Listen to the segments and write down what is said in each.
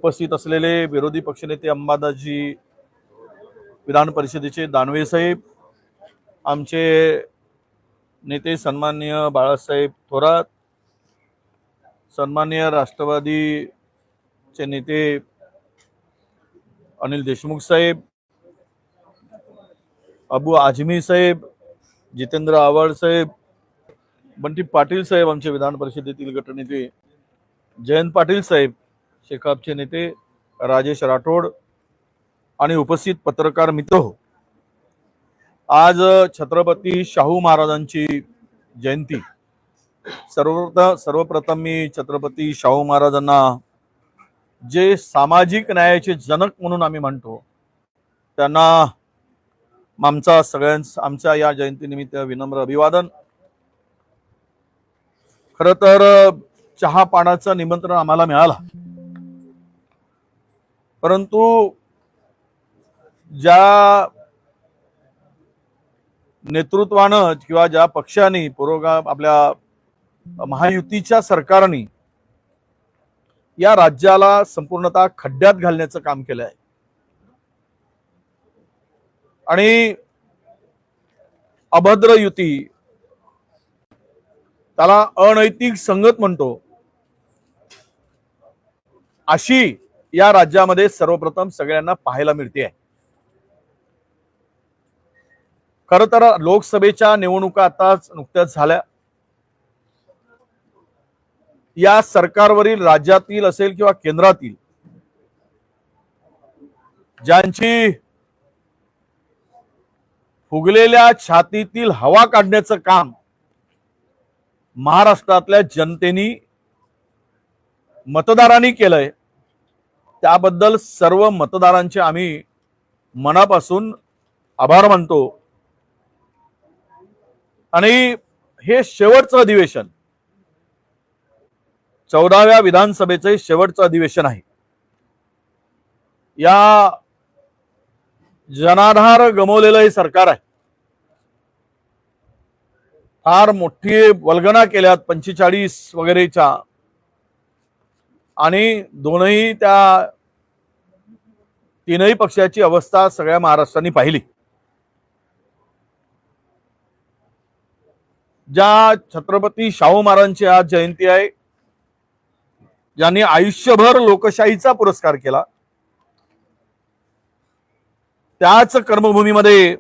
उपस्थित असलेले विरोधी पक्षनेते अंबादासजी, विधान परिषदेचे दानवे साहेब, आमचे नेते सन्माननीय बाळासाहेब थोरात, सन्माननीय राष्ट्रवादीचे नेते अनिल देशमुख साहेब, अबू आझमी साहेब, जितेंद्र आव्हाड साहेब, बंटी पाटील साहेब, आमचे विधान परिषदेतील गटनेते जयंत पाटील साहेब, शेकापचे नेते राजेश राठोड आणि उपस्थित पत्रकार मित्र हो, आज छत्रपती शाहू महाराजांची जयंती। सर्वप्रथम मी छत्रपती शाहू महाराजांना जे सामाजिक न्यायाचे जनक म्हणून आम्ही म्हणतो त्यांना आमच्या या जयंतीनिमित्त विनम्र अभिवादन। खरं तर चहा पाण्याचं निमंत्रण आम्हाला मिळालं, परंतु ज्या नेतृत्वानं किंवा ज्या पक्षाने आपल्या महायुतीच्या सरकारने या राज्याला संपूर्णतः खड्ड्यात घालण्याचं काम केलं आहे आणि अभद्र युती, त्याला अनैतिक संगत म्हणतो, अशी या राज्यामध्ये सर्वप्रथम सगळ्यांना पाहायला मिळते आहे। खरं तर लोकसभेच्या निवडणुका आताच नुकत्याच झाल्या। या सरकारवरील राज्यातील असेल किंवा केंद्रातील ज्यांची फुगलेल्या छातीतील हवा काढण्याचं काम महाराष्ट्रातल्या जनतेने मतदारांनी केलंय, त्याबद्दल सर्व मतदारांचे आम्ही मनापासून आभार मानतो। आणि हे शेवटचं अधिवेशन, 14व्या विधानसभेचे शेवटचं अधिवेशन आहे। या जनाधार गमवलेलं हे सरकार आहे। फार मोठी वल्गना केल्यात 45 वगैरेच्या, आणि तीनही पक्षाची अवस्था सगळ्या महाराष्ट्राने पाहिली। ज्या छत्रपती शाहू महाराजांची आज जयंती आहे, ज्यांनी आयुष्यभर लोकशाहीचा पुरस्कार केला, त्याच कर्मभूमीमध्ये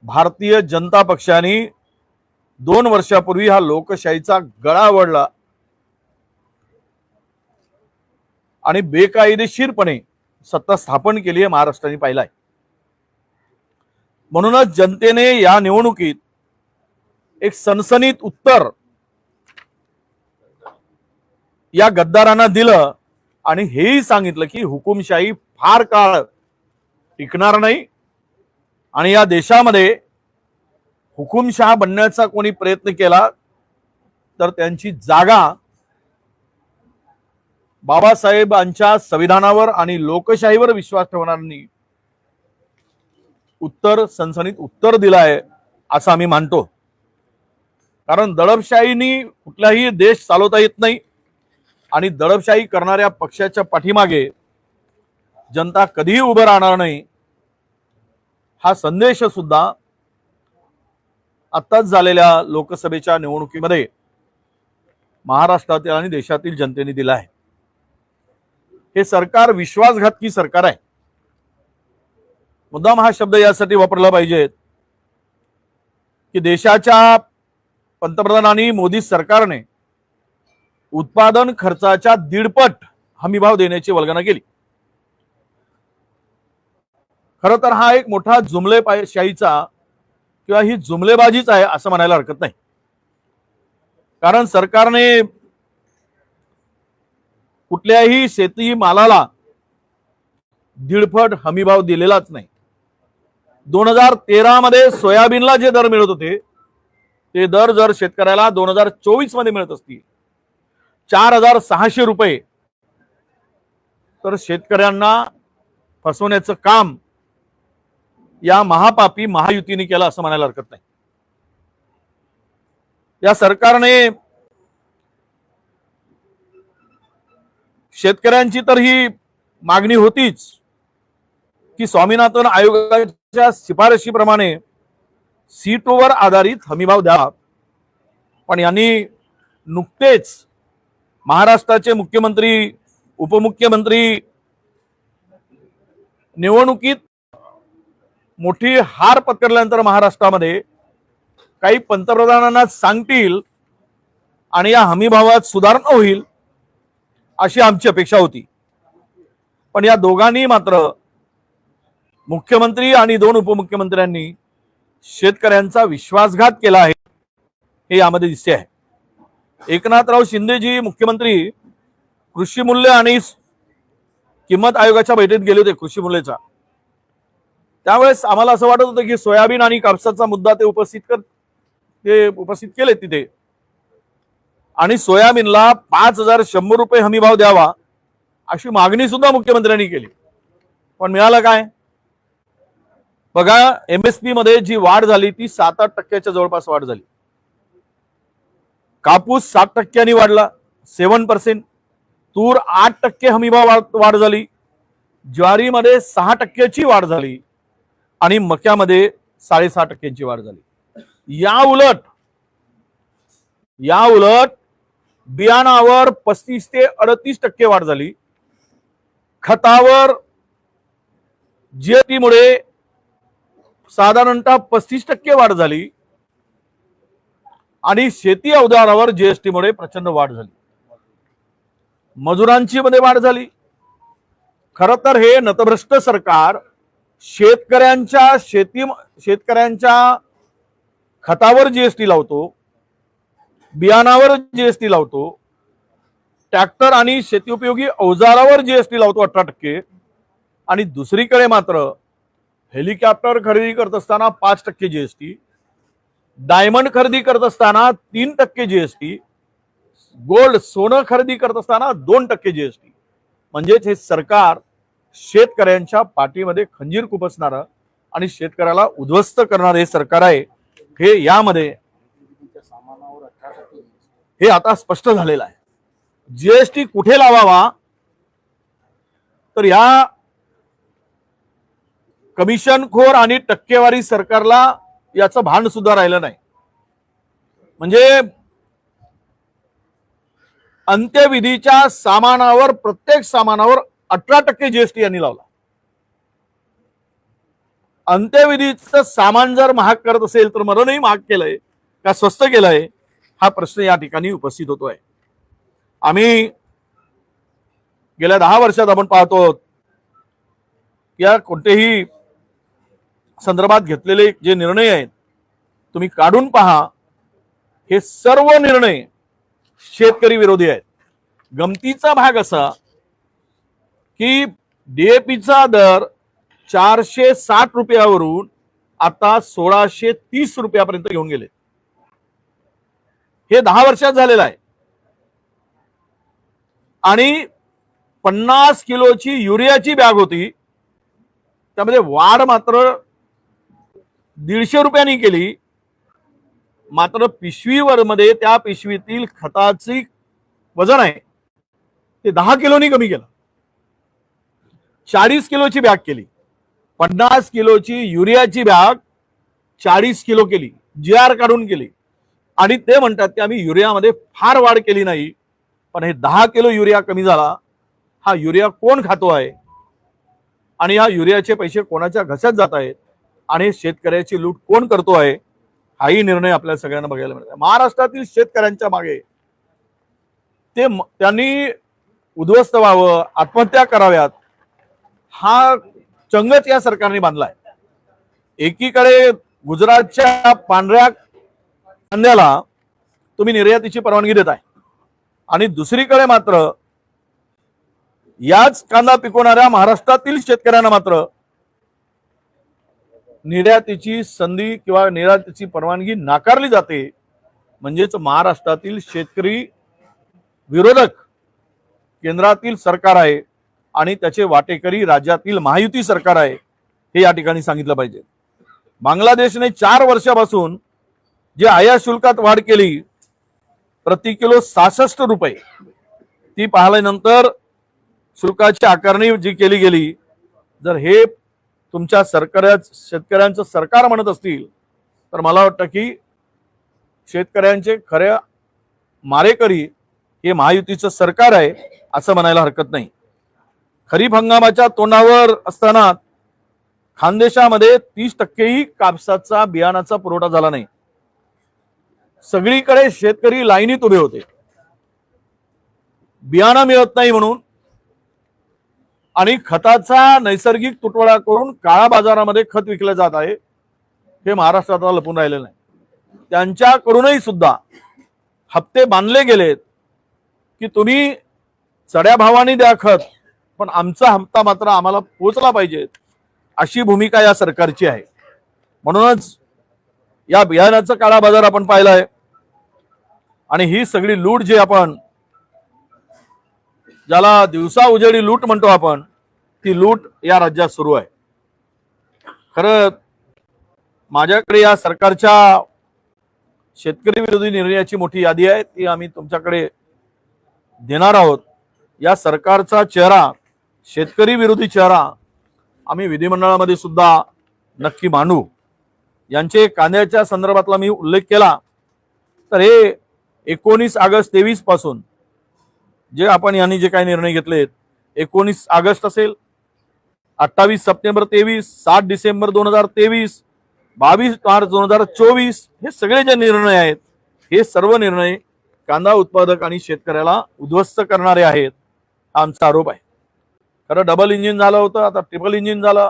भारतीय जनता पक्षाने 2 वर्षापूर्वी हा लोकशाहीचा गळा आवळला आणि बेकायदेशीरपणे सत्ता स्थापन केली आहे महाराष्ट्राने पाहिलाय। म्हणूनच जनतेने या निवडणुकीत एक सनसनीत उत्तर या गद्दारांना दिलं आणि हेही सांगितलं की हुकुमशाही फार काळ टिकणार नाही आणि या देशामध्ये हुकुमशाह बनण्याचा कोणी प्रयत्न केला तर त्यांची जागा बाबासाहेबांच्या संविधानावर आणि लोकशाहीवर विश्वास ठेवणाऱ्यांनी सनसनीत उत्तर दिलं आहे असं आम्ही मानतो। कारण दडपशाहीनी कुठलाही देश चालवता येत नाही आणि दडपशाही करणाऱ्या पक्षाच्या पाठीमागे जनता कधीही उभं राहणार नाही, हा संदेश सुद्धा आत्ताच झालेल्या लोकसभेच्या निवडणुकीमध्ये महाराष्ट्रातील आणि देशातील जनतेने दिला आहे। हे सरकार विश्वासघातकी सरकार आहे। मुद्दाम हा शब्द यासाठी वापरला पाहिजे की देशाच्या पंतप्रधानांनी मोदी सरकारने उत्पादन खर्चाच्या 1.5 हमीभाव देण्याची वल्गना केली। खरं तर हा एक मोठा जुमलेशाहीचा किंवा ही जुमलेबाजीच आहे असं म्हणायला हरकत नाही। कारण सरकारने कुठल्याही शेती मालाला 1.5 हमीभाव दिलेलाच नाही। 2013 मध्ये सोयाबीनला जे दर मिळत होते ते दर जर शेतकऱ्याला 2024 मध्ये मिळत असतील 4600 रुपये, तर शेतकऱ्यांना फसवण्याचं काम या महापापी महायुतीने केलं असं म्हणायला हरकत नाही। या सरकारने शेतकऱ्यांची तर ही मागणी होतीच की स्वामीनाथन आयोगाच्या शिफारशीप्रमाणे सीटोवर आधारित हमीभाव द्यावा, पण यांनी नुकतेच महाराष्ट्राचे मुख्यमंत्री, उपमुख्यमंत्री निवडणुकीत मोठी हार पत्करल्यानंतर महाराष्ट्रामध्ये काही पंतप्रधानांना सांगतील आणि या हमीभावात सुधारणा होईल अशी आमची अपेक्षा होती. पण या दोघांनी मात्र, मुख्यमंत्री आणि दोन उपमुख्यमंत्र्यांनी शेतकऱ्यांचा विश्वासघात केला आहे हे यामध्ये दिसते आहे. एकनाथराव शिंदेजी मुख्यमंत्री कृषी मूल्य आणि किंमत आयोगाच्या बैठकीत गेले होते कृषी मूल्याचा. त्यावेळेस आम्हाला असं वाटत होतं की सोयाबीन आणि कापसाचा मुद्दा ते उपस्थित केले तिथे, आणि सोयाबीनला 5,100 रुपये हमीभाव द्यावा अशी मागणी सुद्धा मुख्यमंत्र्यांनी केली. पण मिळालं काय? बघा, MSP मध्ये जी वाढ झाली ती 7-8% जवळपास वाढ झाली. कापूस 7% वाढला, 7%. तूर 8% हमीभाव वाढ झाली. ज्वारीमध्ये 6% वाढ झाली आणि मक्यामध्ये 6.5% वाढ झाली. या उलट बियाणावर 35 ते 38% वाढ झाली. खतावर GST मुळे साधारणतः 35% वाढ झाली आणि शेती अवजारावर GST मुळे प्रचंड वाढ झाली. मजुरांची मध्ये वाढ झाली. खरं तर हे नतभ्रष्ट सरकार शेतकऱ्यांच्या खतावर GST लावतो, बियाणावर GST लावतो, ट्रॅक्टर आणि शेती उपयोगी अवजारावर GST लावतो 18%, आणि दुसरीकडे मात्र हेलिकॉप्टर खरेदी करत असताना 5% GST, डायमंड खरेदी करत असताना 3% GST, गोल्ड सोनं खरेदी करत असताना 2% GST. म्हणजेच हे सरकार शेतकऱ्यांच्या पाठीमध्ये खंजीर खुपसणारं आणि शेतकऱ्याला उद्ध्वस्त करणारे हे सरकार आहे. हे यामध्ये हे आता स्पष्ट झालेलं आहे. GST कुठे लावावा तर या कमिशनखोर आणि टक्केवारी सरकारला याचं भान सुद्धा राहिलं नाही. म्हणजे अंत्यविधीच्या सामानावर, प्रत्येक सामानावर 18% GST यांनी लावला. अंत्यविधीचं सामान जर महाग करत असेल तर मरणही महाग केलंय का स्वस्त केलंय, हा प्रश्न या ठिकाणी उपस्थित होतोय. आम्ही गेल्या 10 वर्षात आपण पाहतो या कोणतेही संदर्भात घेतलेले जे निर्णय आहेत तुम्ही काढून पहा, हे सर्व निर्णय शेतकरी विरोधी आहेत. गमतीचा भाग असा की DAPचा दर 460 रुपयावरून आता 1630 रुपयापर्यंत घेऊन गेले. हे 10 वर्षात झालेलं आहे. आणि 50 किलोची युरियाची बॅग होती, त्यामध्ये वाढ मात्र 150 रुपयांनी केली. मात्र पिशवीवर मध्ये त्या पिशवीतील खताची वजन आहे ते 10 किलोनी कमी केलं. 40 किलोची बॅग केली. 50 किलोची युरियाची बॅग 40 किलो केली, GR काढून केली. आणि ते म्हणतात की आम्ही युरियामध्ये फार वाढ केली नाही, पण हे 10 किलो युरिया कमी झाला. हा युरिया कोण खातो आहे आणि हा युरियाचे पैसे कोणाच्या घशात जात आहेत आणि शेतकऱ्याची लूट कोण करतो आहे, हाही निर्णय आपल्या सगळ्यांना बघायला मिळतो. महाराष्ट्रातील शेतकऱ्यांच्या मागे त्यांनी उद्ध्वस्त व्हावं, आत्महत्या कराव्यात, हा चंगच या सरकारने बांधलाय. एकीकडे गुजरातच्या पांढऱ्या कांद्याला तुम्ही निर्यातीची परवानगी देताय आणि दुसरीकडे मात्र याच कांदा पिकवणाऱ्या महाराष्ट्रातील शेतकऱ्यांना मात्र निर्यातीची संधी किंवा निर्यातीची परवानगी नाकारली जाते. म्हणजेच महाराष्ट्रातील शेतकरी विरोधक केंद्रातील सरकार आहे आणि त्याचे वाटेकरी राज्यातील महायुती सरकार आहे, हे या ठिकाणी सांगितलं पाहिजे. बांगलादेशने 4 वर्षापासून जे आयात शुल्कात वाढ केली प्रति किलो 66 रुपये, ती पाहिल्यानंतर शुल्काची आकारणी जी केली गेली, जर हे तुमच्या शेतकऱ्यांचं सरकार म्हणत असतील तर मला वाटतं की शेतकऱ्यांचे खऱ्या मारेकरी हे महायुतीचं सरकार आहे असं म्हणायला हरकत नाही. खरीप हंगामाच्या तोंडावर असताना खानदेशामध्ये 30% कापसाचा बियाणाचा पुरवठा झाला नाही. सगळीकडे शेतकरी लाईनीत उभे होते बियाणं मिळत नाही म्हणून, आणि खताचा नैसर्गिक तुटवडा करून काळा बाजारामध्ये खत विकले जात आहे हे महाराष्ट्रात लपून राहिलेलं नाही. त्यांच्याकडूनही सुद्धा हप्ते बांधले गेलेत की तुम्ही चढ्या भावाने द्या खत, पण आमचा हप्ता मात्र आम्हाला पोहोचला पाहिजे, अशी भूमिका या सरकारची आहे. म्हणूनच या बियाण्याचा काळा बाजार आपण पाहिलाय, आणि ही सगळी लूट जी आपण ज्याला दिवसा उजेडी लूट म्हणतो आपण, ती लूट या राज्यात सुरू आहे. खरं माझ्याकडे या सरकारच्या शेतकरी विरोधी निर्णयाची मोठी यादी आहे, ती आम्ही तुमच्याकडे देणार आहोत. या सरकारचा चेहरा, शेतकरी विरोधी चेहरा आम्ही विधिमंडळामध्ये सुद्धा नक्की मांडू. यांचे कांद्याच्या संदर्भातला मी उल्लेख केला तर हे 19 ऑगस्ट 23 पासून जे आपण यांनी जे काही निर्णय घेतलेत, 19 ऑगस्ट असेल, 28 सप्टेंबर 23, 7 डिसेंबर 2023, 22 मार्च 2024, हे सगळे जे निर्णय आहेत हे सर्व निर्णय कांदा उत्पादक आणि शेतकऱ्याला उद्ध्वस्त करणारे आहेत, हा आमचा आरोप आहे. खरं डबल इंजिन झालं होतं, आता ट्रिपल इंजिन झालं,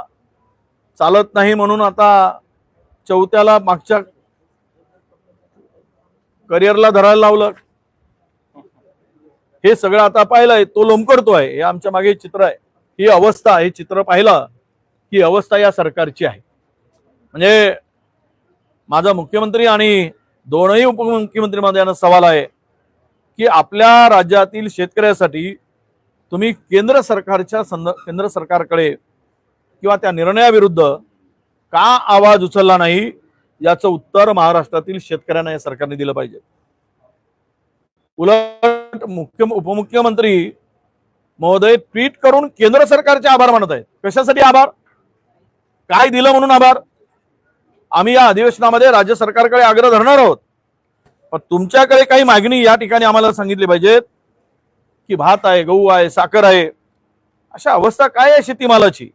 चालत नाही म्हणून आता चौथ्याला मागच्या करिअरला धरायला लावलं. हे सगळं आता पाहिलंय, तो लोंबकळतोय. हे आमच्या मागे चित्र आहे, ही अवस्था, हे चित्र पाहिलं ही अवस्था या सरकारची आहे. म्हणजे माझा मुख्यमंत्री आणि दोनही उपमुख्यमंत्री मध्ये यांना सवाल आहे की आपल्या राज्यातील शेतकऱ्यासाठी तुम्ही केंद्र सरकारकडे किंवा त्या निर्णयाविरुद्ध का आवाज उचलला नाही, याचं उत्तर महाराष्ट्रातील शेतकऱ्यांना या सरकारने दिलं पाहिजे. उलट उपमुख्यमंत्री महोदय ट्विट करून केंद्र सरकारचे आभार मानत आहेत. कशासाठी आभार, काय दिलं म्हणून आभार? आम्ही या अधिवेशनामध्ये राज्य सरकारकडे आग्रह धरणार आहोत, पण तुमच्याकडे काही मागणी या ठिकाणी आम्हाला सांगितली पाहिजेत की भात आहे, गहू आहे, साखर आहे, अशा अवस्था काय आहे शेतीमालाची.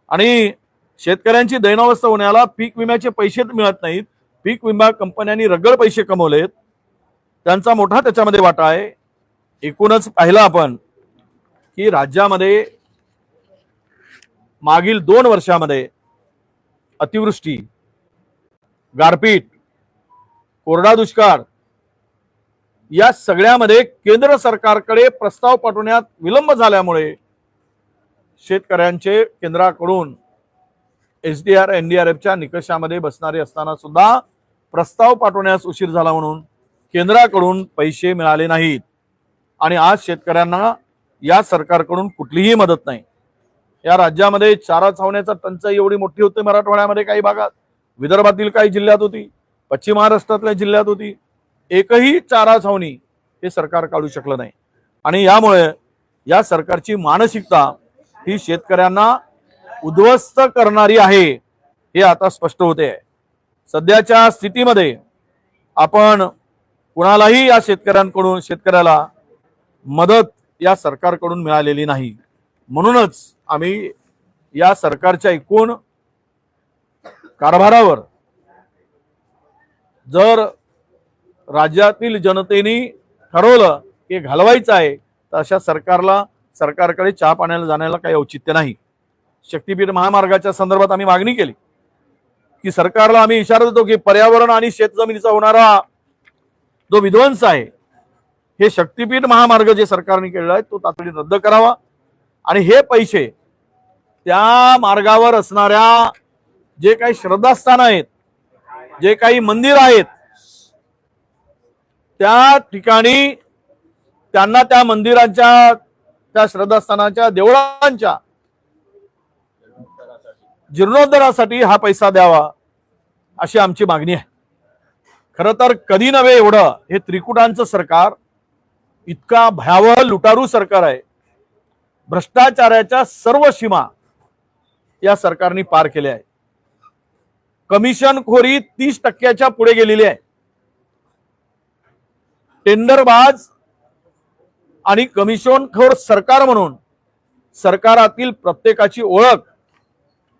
आणि शेतकऱ्यांची दैनावस्था होण्याला पीक विम्याचे पैसे मिळत नाहीत. पीक विमा कंपन्यांनी रगड पैसे कमवलेत, त्यांचा मोठा त्याच्यामध्ये वाटा आहे. एकूणच पाहिलं आपण की राज्यामध्ये मागील 2 वर्षामध्ये अतिवृष्टी, गारपीट, कोरडा दुष्काळ या सगळ्यामध्ये केंद्र सरकारकडे प्रस्ताव पाठवण्यात विलंब झाल्यामुळे शेतकऱ्यांचे केंद्राकडून SDR NDRFच्या निकषामध्ये बसणारे असताना सुद्धा प्रस्ताव पाठवण्यास उशीर झाला म्हणून केंद्राकडून पैसे मिळाले नाहीत. आणि आज शेतकऱ्यांना या सरकारकडून कुठलीही मदत नाही. या राज्यामध्ये चारा छावण्याचा टंचाई एवढी मोठी होती, मराठवाड्यामध्ये काही भागात, विदर्भातील काही जिल्ह्यात होती, पश्चिम महाराष्ट्रातल्या जिल्ह्यात होती. एकही चारा छावणी हे सरकार काढू शकलं नाही. आणि यामुळे या सरकारची मानसिकता ही शेतकऱ्यांना उद्ध्वस्त करणारी आहे हे आता स्पष्ट होते आहे. सध्याच्या स्थितीमध्ये आपण कुणालाही या शेतकऱ्याला मदत या सरकारकडून मिळालेली नाही. म्हणूनच आम्ही या सरकारच्या एकूण कारभारावर जर राज्यातील जनतेने ठरवलं की घालवायचं आहे तर अशा सरकारकडे चहा पाण्याला जाण्याला काही औचित्य नाही. शक्तीपीठ महामार्गाच्या संदर्भात आम्ही मागणी केली की सरकारला आम्ही इशारा देतो की पर्यावरण आणि शेतजमिनीचा होणारा जो विध्वंस आहे, हे शक्तीपीठ महामार्ग जे सरकारने केलेला आहे तो तातडीने रद्द करावा, आणि हे पैसे त्या मार्गावर असणाऱ्या जे काही श्रद्धास्थान आहेत, जे काही मंदिर आहेत, त्या ठिकाणी त्यांना त्या मंदिरांच्या, त्या श्रद्धास्थानाच्या, देवळांच्या जीर्णोद्धारासाठी हा पैसा द्यावा अशी आमची मागणी आहे. खरं तर कधी नव्हे एवढं हे त्रिकुटांचं सरकार इतका भयावह लुटारू सरकार आहे भ्रष्टाचाराच्या सर्व सीमा या सरकारने पार केल्या आहे. कमिशनखोरी 30% पुढे गेलेली आहे. टेंडरबाज आणि कमिशनखोर सरकार म्हणून सरकारातील प्रत्येकाची ओळख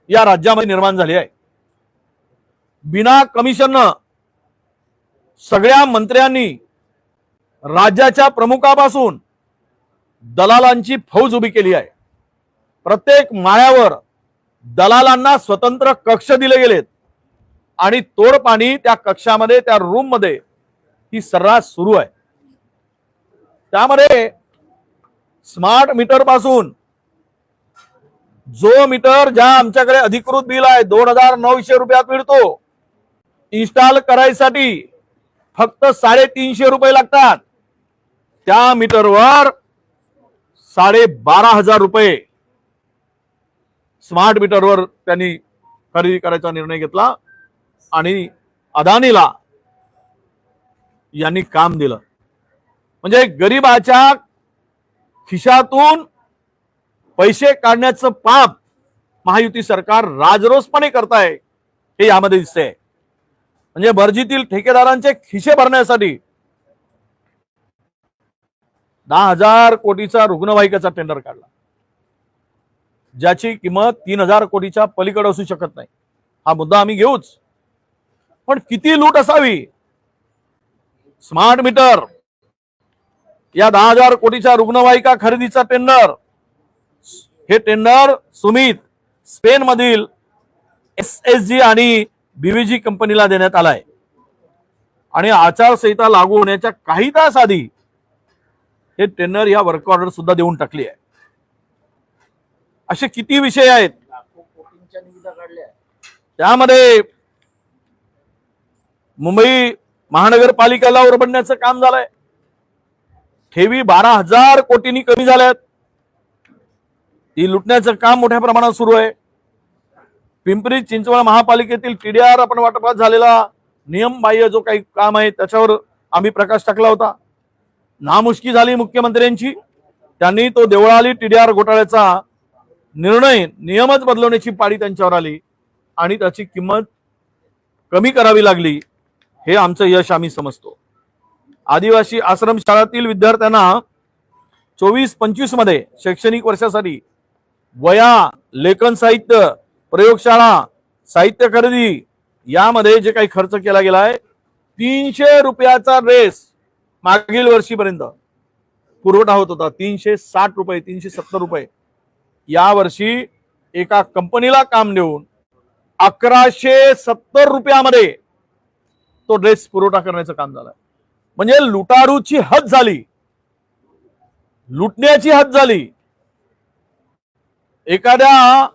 या राज्यामध्ये निर्माण झाली आहे. बिना कमिशननं सगळ्या मंत्र्यांनी राज्याच्या प्रमुखापासून दलालांची फौज उभी केली आहे. प्रत्येक माळ्यावर दलालांना स्वतंत्र कक्ष दिले गेलेत आणि तोडपाणी त्या कक्षामध्ये त्या रूम मध्ये ही सर्रास सुरू आहे. त्यामध्ये स्मार्ट मीटर पासून जो मीटर ज्या आमच्याकडे अधिकृत बिल आहे 2900 रुपयात मिळतो, इन्स्टॉल करायसाठी फक्त 350 रुपये लागतात. त्या मीटरवर 12,500 रुपये स्मार्ट मीटरवर त्यांनी खरेदी करायचा निर्णय घेतला आणि अदानीला यांनी काम दिलं. म्हणजे गरीबाच्या खिशातून पैसे काढण्याचं पाप महायुती सरकार राजरोसपणे करताय हे यामध्ये दिसतंय. म्हणजे भरजीतील ठेकेदारांचे खिसे भरण्यासाठी 10,000 कोटीचा रुग्णवाहिकेचा टेंडर काढला, ज्याची किंमत 3,000 कोटीच्या पलीकडे असू शकत नाही. हा मुद्दा आम्ही घेऊच, पण किती लूट असावी. स्मार्ट मीटर या 10,000 कोटीच्या रुग्णवाहिका खरेदीचा टेंडर, हे टेंडर सुमित स्पेन मधील SSG आणि BVG कंपनीला देण्यात आलाय आणि आचारसंहिता लागू होण्याच्या काही तास आधी हे टेंडर या वर्क ऑर्डर सुद्धा देऊन टाकली आहे. असे किती विषय आहेत. त्यामध्ये मुंबई महानगरपालिकेला ओरबडण्याचं काम झालंय. ठेवी 12,000 कोटींनी कमी झाल्यात. ती लुटण्याचं काम मोठ्या प्रमाणात सुरू आहे. पिंपरी चिंचवड महापालिकेतील TDR आपण वाटपात झालेला नियमबाह्य जो काही काम आहे त्याच्यावर आम्ही प्रकाश टाकला होता. नामुष्की झाली मुख्यमंत्र्यांची. त्यांनी तो देवळाली TDR घोटाळ्याचा निर्णय नियमच बदलवण्याची पाळी त्यांच्यावर आली आणि त्याची किंमत कमी करावी लागली. हे आमचं यश आम्ही समजतो. आदिवासी आश्रमशाळातील विद्यार्थ्यांना 24-25 मध्ये शैक्षणिक वर्षासाठी वया, लेखन साहित्य, प्रयोगशाळा, साहित्य खरेदी यामध्ये जे काही खर्च केला गेला आहे, 300 रुपयाचा ड्रेस मागील वर्षीपर्यंत पुरवठा होत होता. 360 रुपये, 370 रुपये. या वर्षी एका कंपनीला काम देऊन 1170 रुपयामध्ये तो ड्रेस पुरवठा करण्याचं काम झालं. म्हणजे लुटारूची हद झाली, लुटण्याची हद झाली. एखाद्या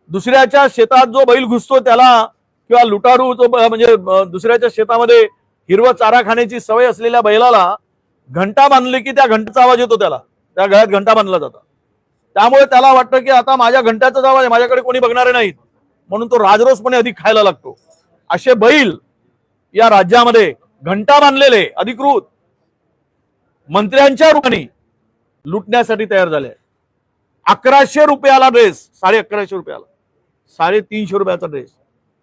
दुसऱ्याच्या शेतात जो बैल घुसतो त्याला, किंवा लुटारू तो म्हणजे दुसऱ्याच्या शेतामध्ये हिरवा चारा खाण्याची सवय असलेल्या बैलाला घंटा बांधली की त्या घंटाचा आवाज येतो, त्याला त्या गळ्यात घंटा बांधला जातो. त्यामुळे त्याला वाटतं की आता माझ्या घंट्याचाच आवाज आहे, माझ्याकडे कोणी बघणारे नाहीत, म्हणून तो राजरोसपणे अधिक खायला लागतो. असे बैल या राज्यामध्ये घंटा बांधलेले अधिकृत मंत्र्यांच्या रूपाने लुटण्यासाठी तयार झाले. 1100 रुपयाला ड्रेस, 1150 रुपयाला, 350 रुपयाचा ड्रेस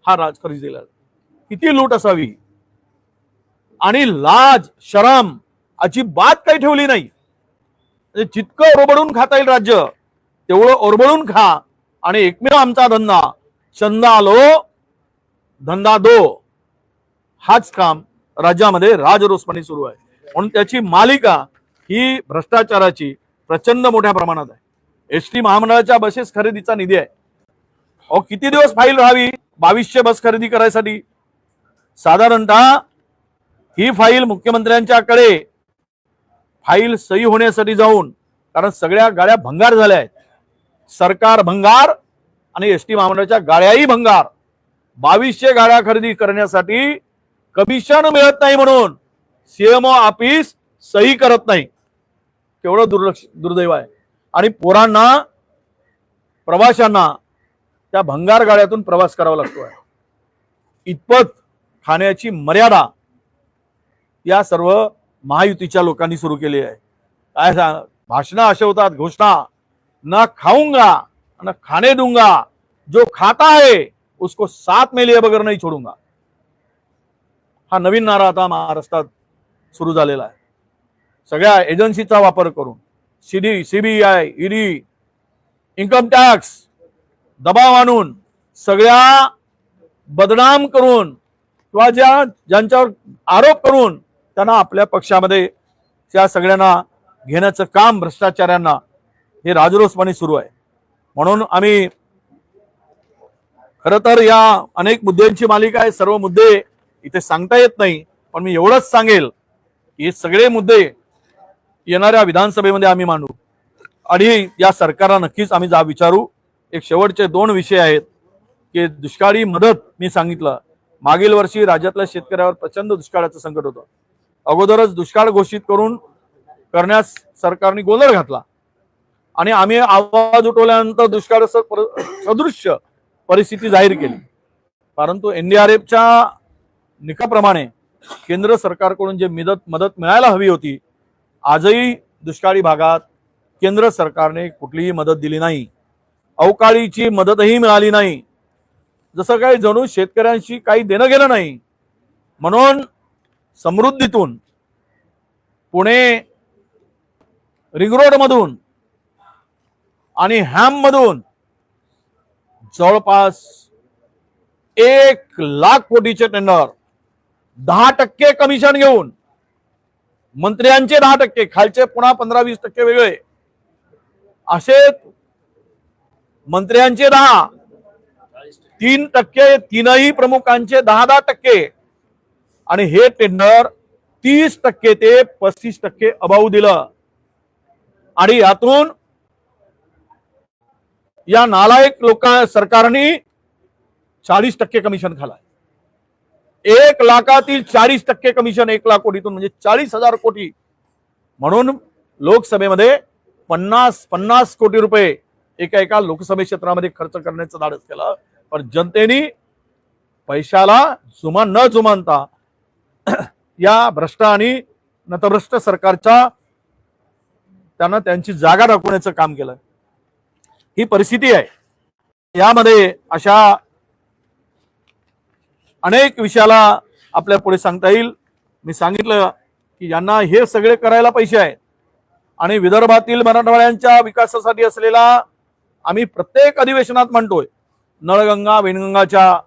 हा राज खरेदीला. किती लूट असावी. आणि लाज शरम अजिबात काही ठेवली नाही. जितकं ओरबडून खाता येईल राज्य तेवढं ओरबडून खा. आणि एकमेव आमचा धंदा, चंदा लो धंदा दो, हाच काम राज्यामध्ये राजरोसपणे सुरू आहे. म्हणून त्याची मालिका ही भ्रष्टाचाराची प्रचंड मोठ्या प्रमाणात आहे. एसटी महामंडळाच्या बसेस खरेदीचा निधी आहे. अहो किती दिवस फाईल राहावी 2200 बस खरेदी करायसाठी. साधारणतः ही फाईल मुख्यमंत्र्यांच्याकडे फाईल सही होण्यासाठी जाऊन, कारण सगळ्या गाड्या भंगार झाल्या आहेत. सरकार भंगार आणि एसटी महामंडळाच्या गाड्याही भंगार. 2200 गाड्या खरेदी करण्यासाठी कमिशन मिळत नाही म्हणून CMO ऑफिस सही करत नाही. केवढं दुर्दैव आहे. आणि पोरांना, प्रवाशांना त्या भंगार गाड्यातून प्रवास करावा लागतोय. इतपत खाण्याची मर्यादा या सर्व महायुतीच्या लोकांनी सुरू केली आहे. काय भाषणं असे होतात, घोषणा, न खाऊंगा न खाने दूंगा, जो खाता है उसको साथ में लिए बगैर नहीं छोडूंगा. हा नवीन नारा आता महाराष्ट्रात सुरू झालेला आहे. सगळ्या एजन्सीचा वापर करून सीबीआय, ईडी, इन्कम टॅक्स दबाव आणून सगळ्या बदनाम करून किंवा ज्यांच्यावर आरोप करून त्यांना आपल्या पक्षामध्ये त्या सगळ्यांना घेण्याचं काम भ्रष्टाचाऱ्यांना हे राजरोसपणे सुरू आहे. म्हणून आम्ही खरं तर या अनेक मुद्द्यांची मालिका आहे. सर्व मुद्दे इथे सांगता येत नाही, पण मी एवढंच सांगेल की हे सगळे मुद्दे येणाऱ्या विधानसभेमध्ये आम्ही मांडू आणि या सरकारला नक्कीच आम्ही विचारू. एक शेवटचे 2 विषय आहेत की दुष्काळी मदत. मी सांगितलं मागील वर्षी राज्यातल्या शेतकऱ्यावर प्रचंड दुष्काळाचं संकट होतं. अगोदरच दुष्काळ घोषित करण्यास सरकारने गोंधळ घातला आणि आम्ही आवाज उठवल्यानंतर दुष्काळ सदृश्य परिस्थिती जाहीर केली. परंतु एनडीआरएफच्या निकषाप्रमाणे केंद्र सरकारकडून जे मदत मिळायला हवी होती, आजही दुष्काळी भागात केंद्र सरकारने कुठलीही मदत दिली नाही. अवकाळीची मदतही मिळाली नाही. जसं काही जणू शेतकऱ्यांशी काही देणं गेलं नाही. म्हणून समृद्धीतून पुणे रिंग रोड मधून आणि हॅम मधून जवळपास 1,00,000 कोटीचे टेंडर 10% कमिशन घेऊन मंत्र्यांचे 10%, खालचे पुन्हा 15-20% वेगळे असे मंत्र्यांचे 10, 3% तीनही प्रमुखांचे 10% आणि हे टेंडर 30% ते 35% अभाव दिलं. आणि यातून या नालायक सरकारने 40% कमिशन खालाय. 1,00,000तील 40% कमिशन 1,00,000 कोटीतून म्हणजे 40,000 कोटी. म्हणून लोकसभेमध्ये 50 कोटी रुपये एका लोकसभा क्षेत्रामध्ये खर्च करण्याचं धाडस केलं. पण जनतेने पैशाला न जुमानता या भ्रष्ट आणि नतभ्रष्ट सरकारच्या त्यांना त्यांची जागा दाखवण्याचं काम केलं. ही परिस्थिती आहे. यामध्ये अशा अनेक विषयाला आपल्या पुढे सांगता येईल. मी सांगितलं की यांना हे सगळे करायला पैसे आहेत आणि विदर्भातील मराठवाड्यांच्या विकासासाठी असलेला आम्ही प्रत्येक अधिवेशनात म्हणतोय नळगंगा वेणगंगाच्या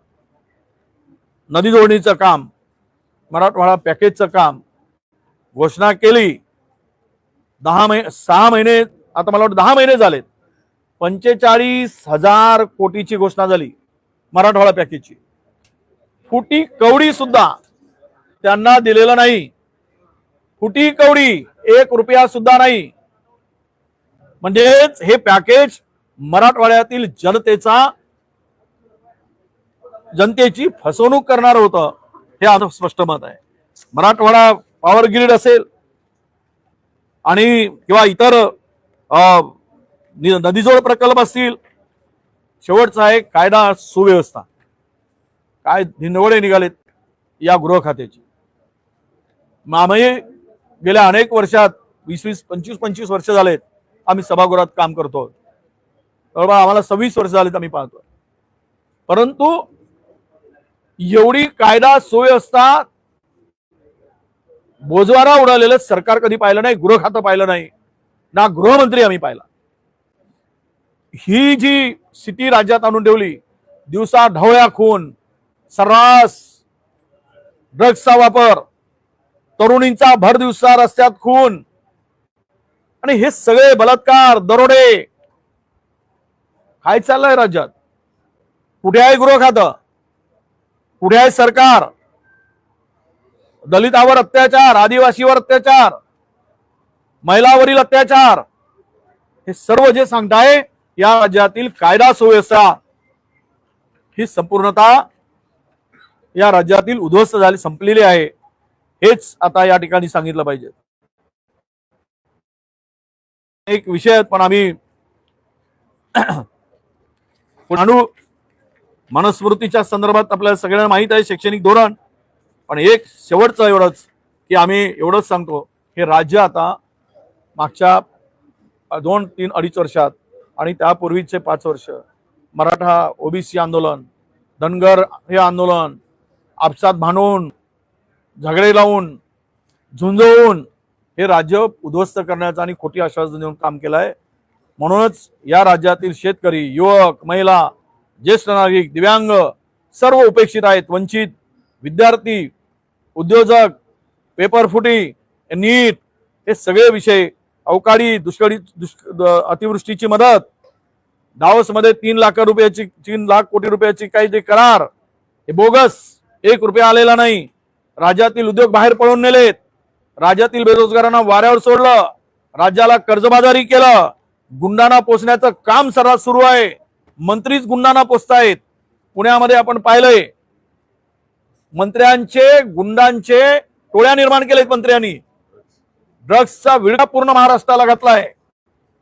नदी जोडणीचं काम, मराठवाडा पॅकेजचं काम घोषणा केली. 6 महिने, आता मला वाटतं 10 महिने झालेत, 45,000 कोटीची घोषणा झाली मराठवाडा पॅकेजची. फुटी कवडी सुद्धा त्यांना दिलेलं नाही. फुटी कवडी 1 रुपया सुद्धा नाही. म्हणजेच हे पॅकेज मराठवाड्यातील जनतेची फसवणूक करणार होतं, हे आता स्पष्ट मत आहे. मराठवाडा पॉवर ग्रीड असेल आणि किंवा इतर नदीजोड प्रकल्प असतील, शेवटचा आहे कायदा सुव्यवस्था. काय धिंडवडे निघालेत या गृह खात्याची. आम्ही गेल्या अनेक वर्षात 25 वर्ष झालेत आम्ही सभागृहात काम करतो. आम्हाला 26 वर्ष झालेत आम्ही पाहतो. परंतु एवढी कायदा सुव्यवस्था बोजवारा उडालेलं सरकार कधी पाहिलं नाही. गृह खातं पाहिलं नाही, ना गृहमंत्री आम्ही पाहिला. ही जी स्थिती राज्यात आणून ठेवली, दिवसा ढवळ्या खून, सर्रास ड्रग्सचा वापर, तरुणींचा भर दिवसा रस्त्यात खून आणि हे सगळे बलात्कार, दरोडे, काय चाललंय राज्यात? कुठे आहे गृह खातं? कुठे आहे सरकार? दलितावर अत्याचार, आदिवासीवर अत्याचार, महिलावरील अत्याचार, हे सर्व जे सांगताय या राज्यातील कायदा सुव्यवस्था ही संपूर्णतः या राज्यातील उद्ध्वस्त झाली, संपलेली आहे. हेच आता या ठिकाणी सांगितलं पाहिजे. एक विषय आहेत पण आम्ही मनुस्मृतीच्या संदर्भात आपल्याला सगळ्यांना माहित आहे शैक्षणिक धोरण. पण एक शेवटचं एवढंच की आम्ही एवढंच सांगतो, हे राज्य आता मागच्या 2-3 अडीच वर्षात आणि त्यापूर्वीचे 5 वर्ष मराठा ओबीसी आंदोलन, धनगर हे आंदोलन, आपसात भांडून, झगडे लावून, झुंजवून हे राज्य उद्ध्वस्त करण्याचं आणि खोटी आश्वासन देऊन काम केलं आहे. म्हणूनच या राज्यातील शेतकरी, युवक, महिला, ज्येष्ठ नागरिक, दिव्यांग सर्व उपेक्षित आहेत. वंचित, विद्यार्थी, उद्योजक, पेपरफुटी, नीट हे सगळे विषय, अवकाळी अतिवृष्टीची मदत, दावोसमध्ये 3 लाख रुपयाची 3 लाख कोटी रुपयाची काही जे करार हे बोगस, 1 रुपया आलेला नाही. राज्यातील उद्योग बाहेर पळून नेलेत, राज्यातील बेरोजगारांना वाऱ्यावर सोडलं, राज्याला कर्जबाजारी केलं, गुंडांना पोचण्याचं काम सर्रास सुरू आहे. मंत्रीच गुंडांना पोचतायत. पुण्यामध्ये आपण पाहिलंय मंत्र्यांचे गुंडांचे टोळ्या निर्माण केलेत. मंत्र्यांनी ड्रग्सचा विळखा पूर्ण महाराष्ट्राला घातलाय.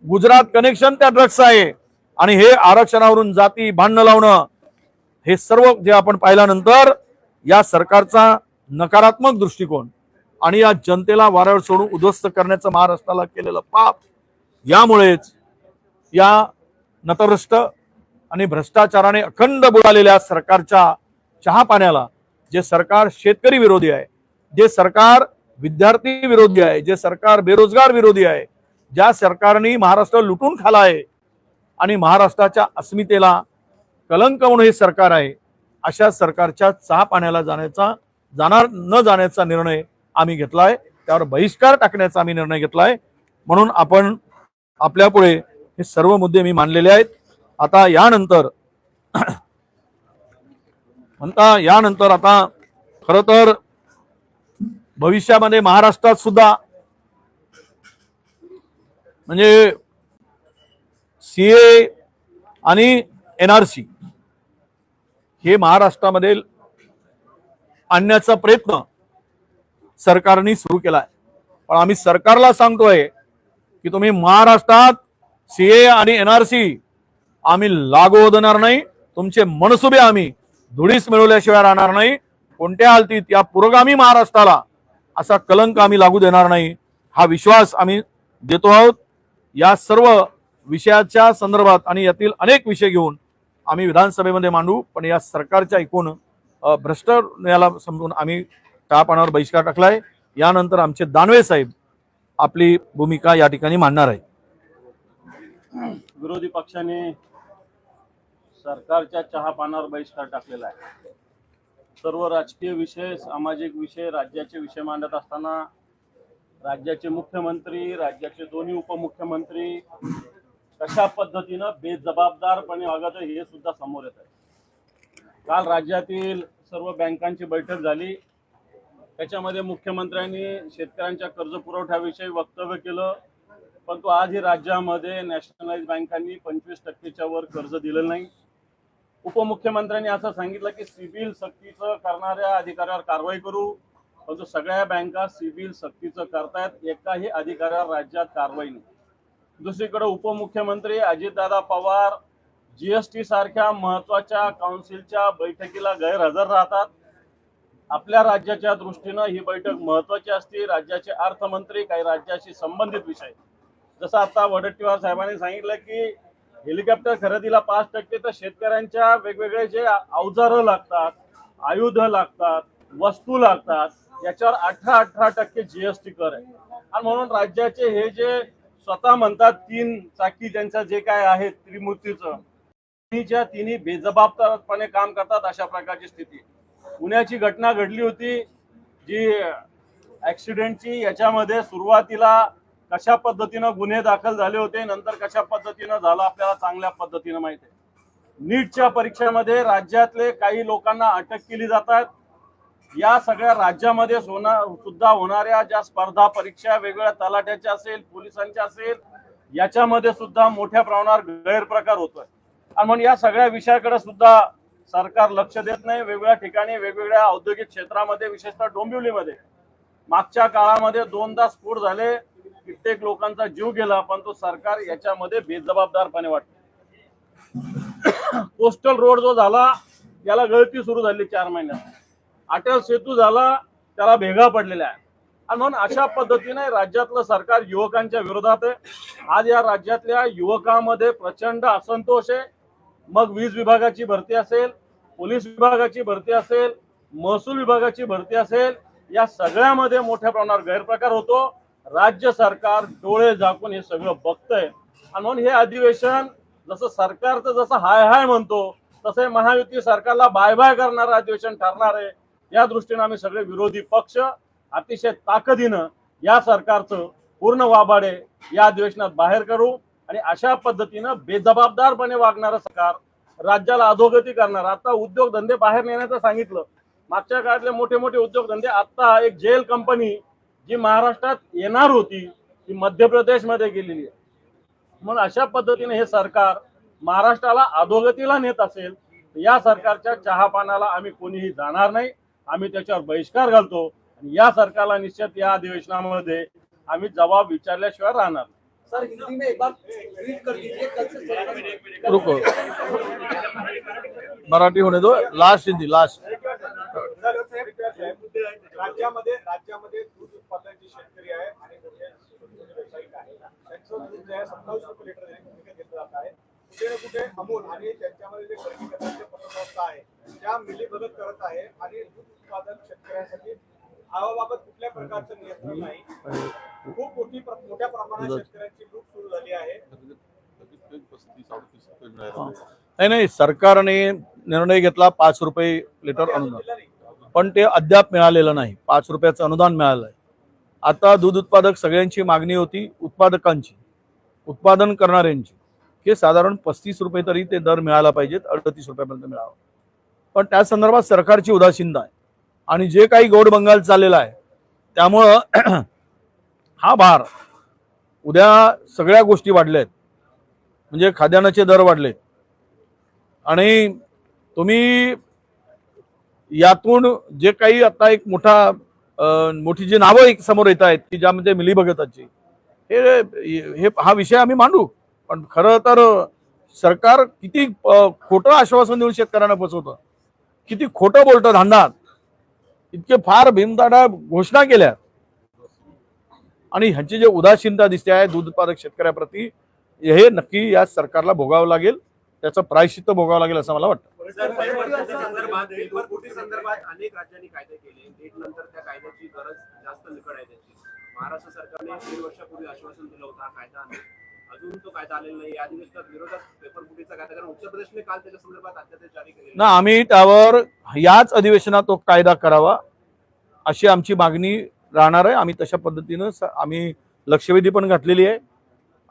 गुजरात कनेक्शन त्या ड्रग्स आहे आणि हे आरक्षणावरून जाती भांडणं लावणं हे सर्व जे आपण पाहिल्यानंतर या सरकारचा नकारात्मक दृष्टिकोन आणि या जनतेला वाऱ्यावर सोडून उद्ध्वस्त करण्याचं महाराष्ट्राला केलेलं पाप, यामुळेच या नतभ्रष्ट आणि भ्रष्टाचाराने अखंड बुडालेल्या सरकारच्या चहा पाण्याला, जे सरकार शेतकरी विरोधी आहे, जे सरकार विद्यार्थी विरोधी आहे, जे सरकार बेरोजगार विरोधी आहे, ज्या सरकारने महाराष्ट्र लुटून खाला आहे आणि महाराष्ट्राच्या अस्मितेला कलंक म्हणून हे सरकार आहे, अशा सरकारच्या चहा पाण्याला न जाण्याचा निर्णय आम्ही घेतलाय. त्यावर बहिष्कार टाकण्याचा आम्ही निर्णय घेतलाय. म्हणून आपण आपल्यापुढे हे सर्व मुद्दे मी मांडलेले आहेत. आता यानंतर आता खरं तर भविष्यामध्ये महाराष्ट्रात सुद्धा म्हणजे सीए आणि एनआरसी हे महाराष्ट्रामध्ये आणण्याचा प्रयत्न सरकारने सुरू केलाय. पण आम्ही सरकारला सांगतोय की तुम्ही महाराष्ट्रात सीए आणि एनआरसी आम्ही लागू देणार नाही. तुमचे मनसुबे आम्ही धुळीस मिळवल्याशिवाय राहणार नाही. कोणत्या हालतीत या पुरोगामी महाराष्ट्राला असा कलंक आम्ही लागू देणार नाही, हा विश्वास आम्ही देतो आहोत. या सर्व विषयाच्या संदर्भात आणि यातील अनेक विषय घेऊन आम्ही विधानसभेमध्ये मांडू. पण या सरकारच्या ऐकून भ्रष्ट याला समजून आम्ही चहा पाण्यावर बहिष्कार टाकलाय. यानंतर आमचे दानवे साहेब आपली भूमिका या ठिकाणी मांडणार आहे. विरोधी पक्षाने सरकारच्या चहा पानावर बहिष्कार टाकलेला आहे. सर्व राजकीय विषय, सामाजिक विषय, राज्याचे विषय मांडत असताना राज्याचे मुख्यमंत्री, राज्याचे दोन्ही उपमुख्यमंत्री कशा पद्धतीनं बेजबाबदारपणे वागत आहे हे सुद्धा समोर येत आहे. काल राज्यातील सर्व बँकांची बैठक झाली. त्याच्यामध्ये मुख्यमंत्र्यांनी शेतकऱ्यांच्या कर्ज पुरवठ्याविषयी वक्तव्य केलं. परंतु आजही राज्यामध्ये नॅशनलाइज बँकांनी 25% वर कर्ज दिलं नाही. उपमुख्यमंत्र्यांनी असं सांगितलं की सिबिल सक्तीचं करणाऱ्या अधिकाऱ्यावर कारवाई करू. परंतु सगळ्या बँका सिबिल सक्तीचं करतायत, एकाही अधिकाऱ्यावर राज्यात कारवाई नाही. दुसरीकडे उपमुख्यमंत्री अजितदादा पवार जीएसटी सारख्या महत्वाच्या काउन्सिलच्या बैठकीला गैरहजर राहतात. आपल्या राज्याच्या दृष्टीनं ही बैठक महत्वाची असते. राज्याचे अर्थमंत्री काही राज्याशी संबंधित विषय, जसं आता वडेट्टीवार साहेबांनी सांगितलं की हेलिकॉप्टर खरेदीला 5%, तर शेतकऱ्यांच्या वेगवेगळे जे अवजारं लागतात, आयुध लागतात, वस्तू लागतात, याच्यावर 18% जीएसटी कर आहे. आणि म्हणून राज्याचे हे जे स्वतः म्हणतात 3 चाकी ज्यांचं जे काय आहे त्रिमूर्तीचं, तिन्ही बेजबाबदारपणे काम करतात, अशा प्रकारची स्थिती. पुण्याची घटना घडली होती जी ऍक्सिडेंटची, याच्यामध्ये सुरुवातीला कशा पद्धतीनं गुन्हे दाखल झाले होते, नंतर कशा पद्धतीनं झालं आपल्याला चांगल्या पद्धतीनं माहिती आहे. नीटच्या परीक्षेमध्ये राज्यातले काही लोकांना अटक केली जातात. या सगळ्या राज्यामध्ये सुद्धा होणाऱ्या ज्या स्पर्धा परीक्षा वेगवेगळ्या तलाट्याच्या असेल, पोलिसांच्या असेल, याच्यामध्ये सुद्धा मोठ्या प्रमाणावर गैरप्रकार होतोय. आणि म्हणून या सगळ्या विषयाकडे सुद्धा सरकार लक्ष देत नाही. वेगवेगळ्या ठिकाणी वेगवेगळ्या औद्योगिक क्षेत्रामध्ये, विशेषतः डोंबिवलीमध्ये मागच्या काळामध्ये 2दा स्फोट झाले, कित्येक लोकांचा जीव गेला, परंतु सरकार याच्यामध्ये बेजबाबदारपणे वाटते. कोस्टल रोड जो झाला याला गळती सुरू झाली 4 महिन्यात. अटल सेतू झाला त्याला भेगा पडलेल्या आहे. आणि म्हणून अशा पद्धतीने राज्यातलं सरकार युवकांच्या विरोधात आहे. आज या राज्यातल्या युवकांमध्ये प्रचंड असंतोष आहे. मग वीज विभागाची भरती असेल, पोलीस विभागाची भरती असेल, महसूल विभागाची भरती असेल, या सगळ्यामध्ये मोठ्या प्रमाणावर गैरप्रकार होतो. राज्य सरकार डोळे झाकून हे सगळं बघतंय. आणि म्हणून हे अधिवेशन जसं सरकारचं जसं हाय हाय म्हणतो तसं महायुती सरकारला बाय बाय करणारं अधिवेशन ठरणार आहे. या दृष्टीने आम्ही सगळे विरोधी पक्ष अतिशय ताकदीनं या सरकारचं पूर्ण वाबाडे या अधिवेशनात बाहेर करू आणि अशा पद्धतीनं बेजबाबदारपणे वागणारं सरकार, राज्याला अधोगती करणार. आता उद्योगधंदे बाहेर नेण्याचं सांगितलं. मागच्या काळातले मोठे मोठे उद्योगधंदे, आता एक जेल कंपनी जी महाराष्ट्रात येणार होती ती मध्य प्रदेशमध्ये गेलेली आहे. म्हणून अशा पद्धतीने हे सरकार महाराष्ट्राला अधोगतीला नेत असेल, या सरकारच्या चहापानाला आम्ही कोणीही जाणार नाही. आम्ही त्याच्यावर बहिष्कार घालतो आणि या सरकारला निश्चित या अधिवेशनामध्ये आम्ही जबाब विचारल्याशिवाय राहणार. सर, हिंदी में एक बार ट्वीट कर दीजिए कल से सरकार। रुको, मराठी होने दो, लास्ट हिंदी लास्ट. राज्यामध्ये दूध उत्पादनाचे शेतकरी आहे आणि मोठे व्यावसायिक आहे, त्यांचं दूध जे आहे 27 रुपये लिटर विकत घेतलं जात आहे. कुठे ना कुठे अमूल आणि त्यांच्यामध्ये जे वर्गीकरणाचे पतसंस्था आहे त्या मिलीभगत करत आहे आणि दूध उत्पादन शेतकऱ्यांसाठी भावाबाबत कुठल्या प्रकारचं नियंत्रण नाही. खूप मोठ्या प्रमाणात शेतकऱ्यांची लूट सुरू झाली आहे. नाही, सरकारने निर्णय घेतला 5 रुपये लिटर अनुदान, पण ते अद्याप मिळालेलं नाही. 5 रुपयाचं अनुदान मिळालं आहे. आता दूध उत्पादक सगळ्यांची मागणी होती, उत्पादकांची, उत्पादन करणाऱ्यांची, की साधारण 35 रुपये तरी ते दर मिळाला पाहिजेत, 38 रुपयापर्यंत मिळावं. पण त्या संदर्भात सरकारची उदासीनता आहे आणि जे काही गोडबंगाल चाललेला आहे त्यामुळं हा भार, उद्या सगळ्या गोष्टी वाढल्यात, म्हणजे खाद्यान्नाचे दर वाढलेत आणि तुम्ही यातून जे काही आता एक मोठी जी नावं एक समोर येत आहेत की ज्यामध्ये मिलीभगताची, हे हा विषय आम्ही मांडू. पण खरं तर सरकार किती खोटं आश्वासन देऊन शेतकऱ्यांना फसवतं, किती खोटं बोलतं धांदात, इतके फार भीमदाडा घोषणा केल्या आणि ह्यांची जे उदासीनता दिसते आहे दूध उत्पादक शेतकऱ्याप्रती, हे नक्की या सरकारला भोगावं लागेल, त्याचं प्रायश्चित्त भोगावं लागेल असं मला वाटतं. संदर्भात अनेक राज्यांनी कायदे केले, नीट नंतर त्या कायद्याची गरज जास्त निकड आहे त्याची. महाराष्ट्र सरकारने 3 वर्षापूर्वी आश्वासन दिलं होतं कायदा आणेल, अजून तो कायदा आलेला नाही. या अधिवेशनात विरोधात पेपरफुटीचा कायदा, कारण उत्तर प्रदेशने काल त्याच्या संदर्भात अध्यादेश जारी केले ना, आम्ही त्यावर याच अधिवेशनात तो कायदा करावा अशी आमची मागणी राहणार आहे. आम्ही तशा पद्धतीनं आम्ही लक्षवेधी पण घातलेली आहे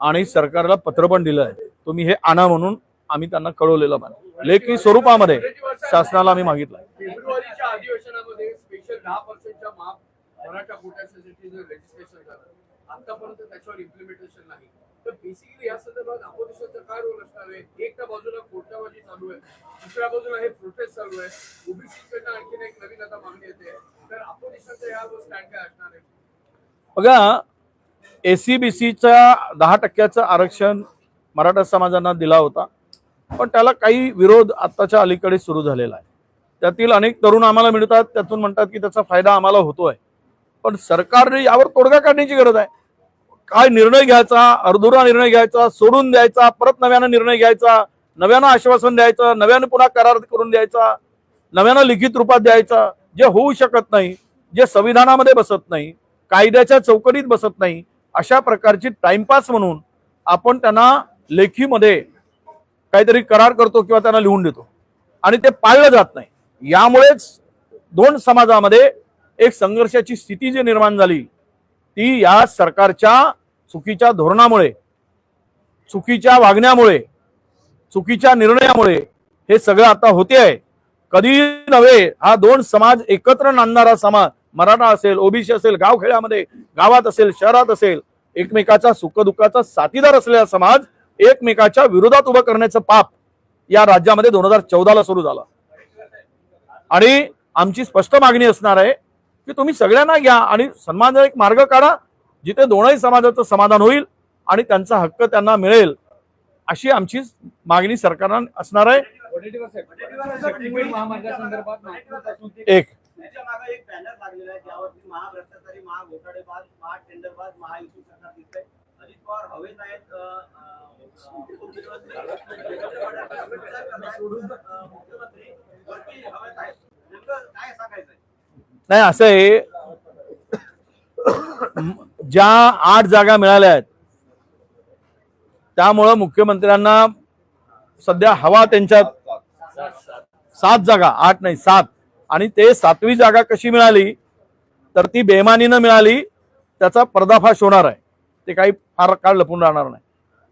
आणि सरकारला पत्र पण दिलं आहे. तुम्ही हे आणा म्हणून आम्ही त्यांना कळवलेलं आहे. लेखी स्वरूपामध्ये शासनाला आम्ही मागितलं. फेब्रुवारीच्या अधिवेशनामध्ये स्पेशल 10% माफ मराठा कोट्यासाठी जे रजिस्ट्रेशन झालं, आतापर्यंत त्याच्यावर इम्प्लिमेंटेशन नाही. तर बेसिकली या संदर्भात अपोजिशनचा काय रोल असणार आहे? एका बाजूला कोर्टाबाजी चालू आहे, दुसऱ्या बाजूला हे प्रोटेस्ट चालू आहे, ओबीसीकडनं आणखीन एक नवीन आता मागणी येते, तर अपोजिशनचा यावर स्टँड काय असणार आहे? बघा, एसीबीसीचा 10% आरक्षण मराठा समाजांना दिला होता, पण त्याला काही विरोध आत्ताच्या अलीकडे सुरू झालेला आहे. त्यातील अनेक तरुण आम्हाला मिळतात, त्यातून म्हणतात की त्याचा फायदा आम्हाला होतोय. पण सरकारने यावर तोडगा काढण्याची गरज आहे. काय निर्णय घ्यायचा, अधुरा निर्णय घ्यायचा, सोडून द्यायचा, परत नव्यानं निर्णय घ्यायचा, नव्यानं आश्वासन द्यायचं, नव्यानं पुन्हा करार करून द्यायचा, नव्यानं लिखित रूपात द्यायचा, जे होऊ शकत नाही, जे संविधानामध्ये बसत नाही, कायद्याच्या चौकटीत बसत नाही, अशा प्रकारची टाइमपास म्हणून आपण त्यांना लेखीमध्ये काहीतरी करार करतो किंवा त्यांना लिहून देतो आणि ते पाळलं जात नाही. यामुळेच 2 समाजामध्ये एक संघर्षाची स्थिती जी निर्माण झाली ती या सरकारच्या चुकीच्या धोरणामुळे, चुकीच्या वागण्यामुळे, चुकीच्या निर्णयामुळे हे सगळं आता होते आहे. कधी नव्हे हा 2 समाज एकत्र नांदणारा समाज, मराठा असेल, ओबीसी असेल, गावखेड्यामध्ये, गावात असेल, शहरात असेल, एकमेकाच्या सुखदुःखाचा साथीदार असलेला समाज एकमेकाच्या विरोधात उभं करण्याचं पाप या राज्यामध्ये 2014ला सुरू झालं. आणि आमची स्पष्ट मागणी असणार आहे की तुम्ही सगळ्यांना घ्या आणि सन्मानजनक एक मार्ग काढा जिथे दोनही समाजाचं समाधान होईल आणि त्यांचा हक्क त्यांना मिळेल, अशी आमची मागणी सरकारला असणार आहे. तुमच्या मागे एक बॅनर लागलेला आहे ज्यावरती महाभ्रष्टाचारी, महाघोटाळेबाज, महाटेंडरबाज, महायुती सरकार दिसतंय. अजित पवार हवेत आहेत, उपमुख्यमंत्री मुख्यमंत्री वरती हवेत आहेत. नेमकं काय सांगायचंय? नाही, असं आहे, ज्या 8 जागा मिळाल्या आहेत त्यामुळं मुख्यमंत्र्यांना सध्या हवा त्यांच्यात 7 जागा, 8 नाही 7, आणि ते 7वी जागा कशी मिळाली तर ती बेमानीनं मिळाली, त्याचा पर्दाफाश होणार आहे. ते काही फार काळ लपून राहणार नाही.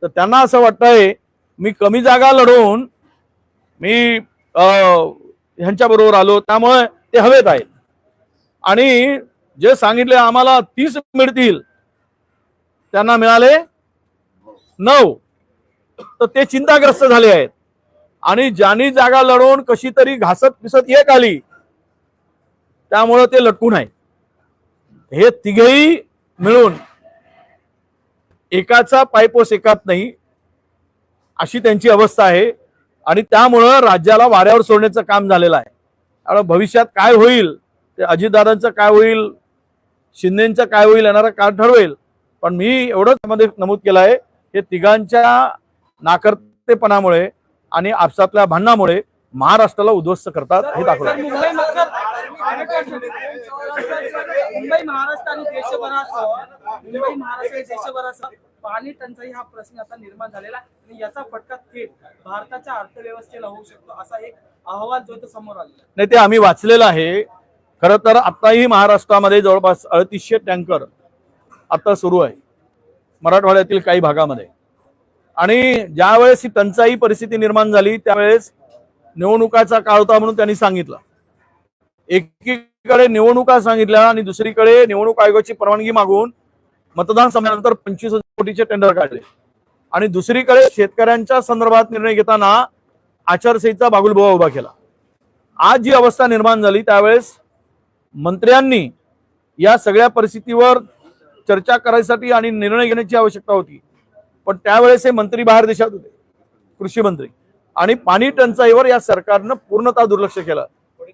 तर त्यांना असं वाटतंय मी कमी जागा लढवून मी ह्यांच्या बरोबर आलो, त्यामुळे ते हवेत आहेत. आणि जे सांगितले आम्हाला 30 मिळतील त्यांना मिळाले 9, तर ते चिंताग्रस्त झाले आहेत. आणि ज्यांनी जागा लढवून कशी तरी घासत पिसत एक आली त्यामुळं ते लटकून आहे. हे तिघेही मिळून एकाचा पायपोस एकात नाही अशी त्यांची अवस्था आहे. आणि त्यामुळं राज्याला वाऱ्यावर सोडण्याचं काम झालेलं आहे. आणि भविष्यात काय होईल ते अजितदादांचं काय होईल, शिंदेचं काय होईल, येणारा काळ ठरवेल. पण मी एवढंच त्यामध्ये नमूद केलं आहे हे तिघांच्या नाकर्तेपणामुळे आणि आपसातल्या भांडणामुळे महाराष्ट्राला उद्ध्वस्त करतात हे दाखवलं. मुंबई महाराष्ट्र आणि देशभरासह पाणी टंचाई हा प्रश्न आता निर्माण झालेला आणि याचा फटका थेट भारताच्या अर्थव्यवस्थेला होऊ शकतो असा एक अहवाल जो समोर आलेला नाही, ते आम्ही वाचलेलं आहे. खरं तर आताही महाराष्ट्रामध्ये जवळपास 3800 टँकर आता सुरू आहे मराठवाड्यातील काही भागामध्ये. आणि ज्यावेळेस ही टंचाई परिस्थिती निर्माण झाली त्यावेळेस निवडणुकाचा काळ होता म्हणून त्यांनी सांगितलं. एकीकडे निवडणुका सांगितल्या आणि दुसरीकडे निवडणूक आयोगाची परवानगी मागून मतदान संपल्यानंतर 25,000 कोटीचे टेंडर काढले. आणि दुसरीकडे शेतकऱ्यांच्या संदर्भात निर्णय घेताना आचारसंहिता बागुलबुवा उभा केला. आज जी अवस्था निर्माण झाली त्यावेळेस मंत्र्यांनी या सगळ्या परिस्थितीवर चर्चा करायसाठी आणि निर्णय घेण्याची आवश्यकता होती. पण त्यावेळेस हे मंत्री बाहेर देशात होते, कृषी मंत्री, आणि पाणी टंचाईवर या सरकारनं पूर्णतः दुर्लक्ष केलं.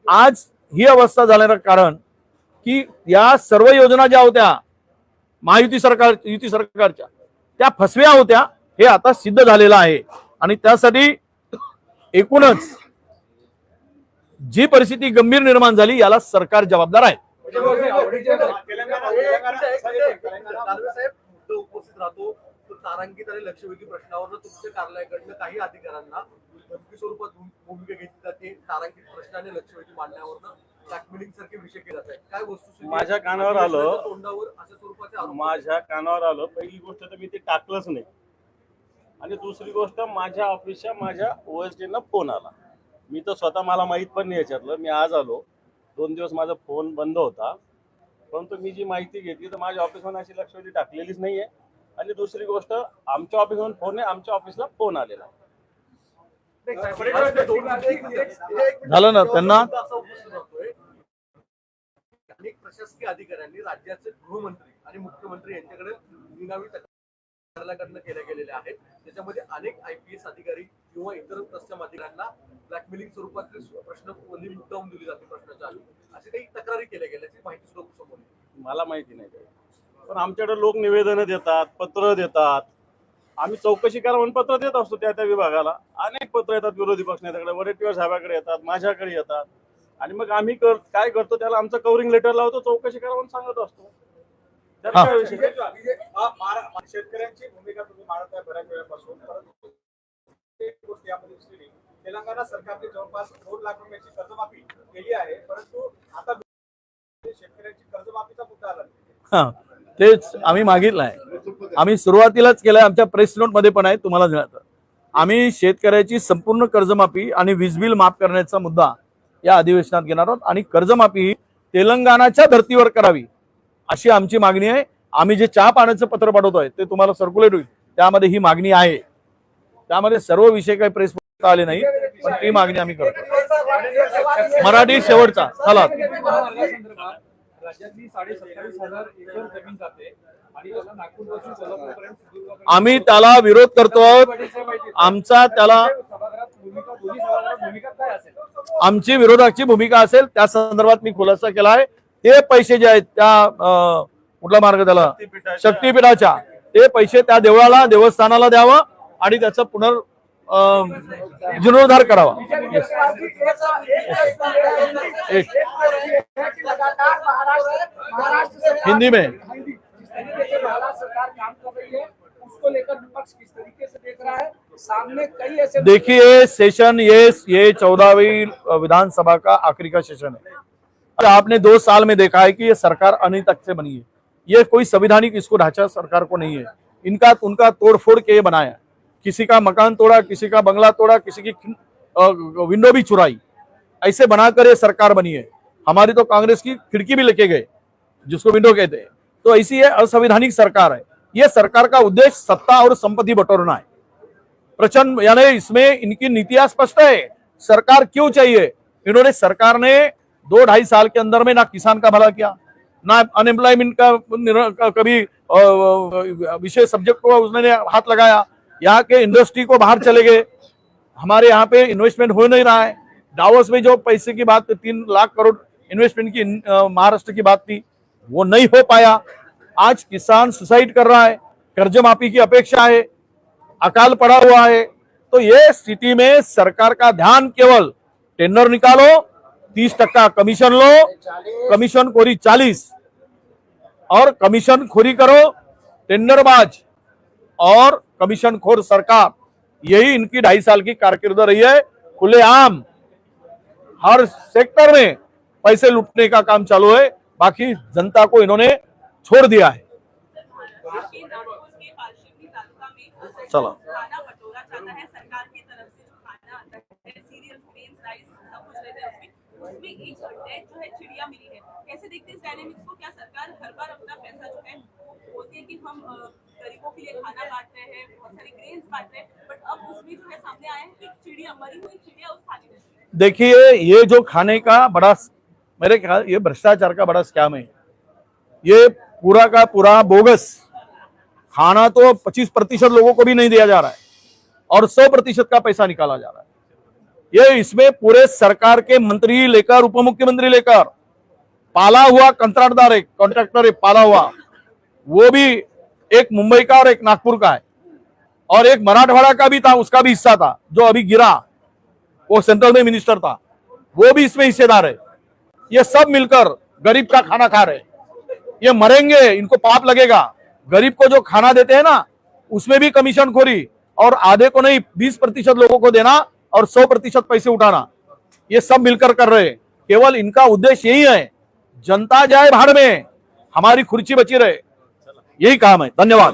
आज ही अवस्था झाल्याचं कारण की या सर्व योजना ज्या होत्या महायुती सरकारच्या त्या फसव्या होत्या हे आता सिद्ध झालेलं आहे. आणि त्यासाठी एकूणच जी परिस्थिती गंभीर निर्माण झाली याला सरकार जबाबदार आहे. उपस्थित राहतो तारांकित आणि लक्षवेधी प्रश्नावर तुमच्या कार्यालयाकडनं काही अधिकाऱ्यांना धमकी स्वरूपात भूमिका घेतली जाते. तारांकित प्रश्न आणि लक्षवेधी मांडण्यावर ब्लॅकमेलिंग सारखे विषय केले जातात. काय वस्तू माझ्या कानावर आलं, तोंडावर अशा स्वरूपाचे आरोप माझ्या कानावर आलं. पहिली गोष्ट तर मी ते टाकलंच नाही, आणि दुसरी गोष्ट माझ्या ऑफिसच्या माझ्या OSD फोन आला. मी तर स्वतः मला माहीत पण नाही याच्यातलं. मी आज आलो, 2 दिवस माझा फोन बंद होता, परंतु मी जी माहिती घेतली तर माझ्या ऑफिसमध्ये अशी लक्षवेधी टाकलेलीच नाहीये. आणि दुसरी गोष्ट आमच्या ऑफिसमधून फोन आहे, आमच्या ऑफिसला फोन आलेला. झालं ना त्यांना. अनेक प्रशासकीय अधिकाऱ्यांनी राज्याचे गृहमंत्री आणि मुख्यमंत्री यांच्याकडे निनावी कार्यालयाकडनं केल्या गेलेल्या आहेत. त्याच्यामध्ये अनेक IPS अधिकारी किंवा इतर तत्सम अधिकाऱ्यांना ब्लॅकमेलिंग स्वरूपातले प्रश्न मुद्दाम दिली जाते प्रश्नाच्या आधी, असे काही तक्रारी केल्या गेल्याची माहिती समोर येते. मला माहिती नाही, पण आमच्याकडे लोक निवेदनं देतात, पत्र देतात. आम्ही चौकशी करा म्हणून पत्र देत असतो त्या विभागाला. अनेक पत्र येतात विरोधी पक्षाकडे, वडेट्टीवार साहेबाकडे येतात, माझ्याकडे येतात. आणि मग आम्ही काय करतो त्याला आमचं कव्हरिंग लेटर लावतो, चौकशी करा म्हणून सांगत असतो. शेतकऱ्यांची भूमिका तुम्ही मांडत आहे बऱ्याच वेळापासून, परंतु एक गोष्ट यामध्ये दिसली, तेलंगणा सरकारने जवळपास 2 लाख रुपयाची कर्जमाफी केली आहे, परंतु आता शेतकऱ्यांची कर्जमाफीचा मुद्दा आला. तेच आम्ही मागितलं आहे. आम्ही सुरुवातीलाच केलंय, आमच्या प्रेस नोट मध्ये पण आहे, तुम्हाला देण्यात. आम्ही शेतकऱ्याची संपूर्ण कर्जमाफी आणि वीज बिल माफ करण्याचा मुद्दा या अधिवेशनात घेणार आहोत. आणि कर्जमाफी ही तेलंगणाच्या धर्तीवर करावी अशी आमची मागणी आहे. आम्ही जे चहा पाण्याचं पत्र पाठवतोय ते तुम्हाला सर्क्युलेट होईल, त्यामध्ये ही मागणी आहे. त्यामध्ये सर्व विषय काही प्रेस आले नाही, पण ती मागणी आम्ही करतो. मराठी शेवटचा चला. राज्यातली 27,500 एकर जमीन जाते आणि त्याला नागपूरपासून सोलापूरपर्यंत आम्ही त्याला विरोध करतो. आमचा त्याला भूमिका दोन्ही सभागृहात भूमिका काय असेल? आमची विरोधाची भूमिका असेल त्या संदर्भात मी खुलासा केला आहे. ते पैसे जे आहेत त्या कुठला मार्ग त्याला शक्तीपीठाच्या ते पैसे त्या देवळाला देवस्थानाला द्यावं आणि त्याचा जीर्णोद्धार करावा. हिंदी में भारत सरकार काम कर रही है, उसको लेकर विपक्ष किस तरीके से देख रहा है? सामने कई ऐसे देखिए सेशन ये 14वीं विधानसभा का आखिरी का सेशन है. और आपने 2 साल में देखा है कि ये सरकार अनितक से बनी है. ये कोई संविधानिक इसको ढांचा सरकार को नहीं है. इनका उनका तोड़फोड़ के बनाया. किसी का मकान तोड़ा, किसी का बंगला तोड़ा, किसी की विंडो भी चुराई. ऐसे बनाकर ये सरकार बनी है. हमारी तो कांग्रेस की खिड़की भी लेके गए जिसको विंडो कहते हैं. तो ऐसी ये असंवैधानिक सरकार है. ये सरकार का उद्देश्य सत्ता और संपत्ति बटोरना है. प्रचंड यानी इसमें इनकी नीतियां स्पष्ट है. सरकार क्यों चाहिए? इन्होंने सरकार ने 2-2.5 साल के अंदर में ना किसान का भला किया, ना अनएम्प्लॉयमेंट का कभी विशेष सब्जेक्ट को उसने हाथ लगाया. यहाँ के इंडस्ट्री को बाहर चले गए. हमारे यहाँ पे इन्वेस्टमेंट हो नहीं रहा है. डावोस में जो पैसे की बात 3 लाख करोड़ इन्वेस्टमेंट की महाराष्ट्र की बात थी वो नहीं हो पाया. आज किसान सुसाइड कर रहा है. कर्ज माफी की अपेक्षा है. अकाल पड़ा हुआ है. तो ये स्थिति में सरकार का ध्यान केवल टेंडर निकालो, 30% कमीशन लो, कमीशन खोरी 40 और कमीशन खोरी करो, टेंडरबाज और कमीशन खोर सरकार. यही इनकी 2.5 साल की कारकिर्द रही है. खुलेआम हर सेक्टर में पैसे लूटने का काम चालू है. बाकी जनता को इन्होंने छोड़ दिया है. चलो खाना बटोरा जाता है सरकार की तरफ से, जो खाना आता है सीरियल ग्रेन्स राइस सब कुछ रहता है उसमें एक डेट जो है चिड़िया मिली है. कैसे देखते हैं इस डायनेमिक्स को? क्या सरकार हर बार अपना पैसा जो है बोलती है कि हम गरीबों के लिए खाना बांट रहे हैं, बहुत सारी ग्रेन्स बांट रहे हैं, बट अब उसमें जो है सामने आया है कि चिड़िया मरी हुई चिड़िया उस थाली में. देखिए ये जो खाने का बड़ा मेरे ख्याल ये भ्रष्टाचार का बड़ा स्कैम है. ये पूरा का पूरा बोगस खाना तो 25% लोगों को भी नहीं दिया जा रहा है और 100% का पैसा निकाला जा रहा है. ये इसमें पूरे सरकार के मंत्री लेकर उप मुख्यमंत्री लेकर पाला हुआ कंट्राक्टदार है, कॉन्ट्रैक्टर है पाला हुआ, वो भी एक मुंबई का और एक नागपुर का है और एक मराठवाड़ा का भी था, उसका भी हिस्सा था जो अभी गिरा, वो सेंट्रल में मिनिस्टर था, वो भी इसमें हिस्सेदार है. ये सब मिलकर गरीब का खाना खा रहे. ये मरेंगे, इनको पाप लगेगा. गरीब को जो खाना देते हैं ना उसमें भी कमीशन खोरी और आधे को नहीं 20% लोगों को देना और 100% पैसे उठाना. ये सब मिलकर कर रहे हैं. केवल इनका उद्देश्य यही है जनता जाए भाड़ में, हमारी खुर्ची बची रहे. यही काम है. धन्यवाद.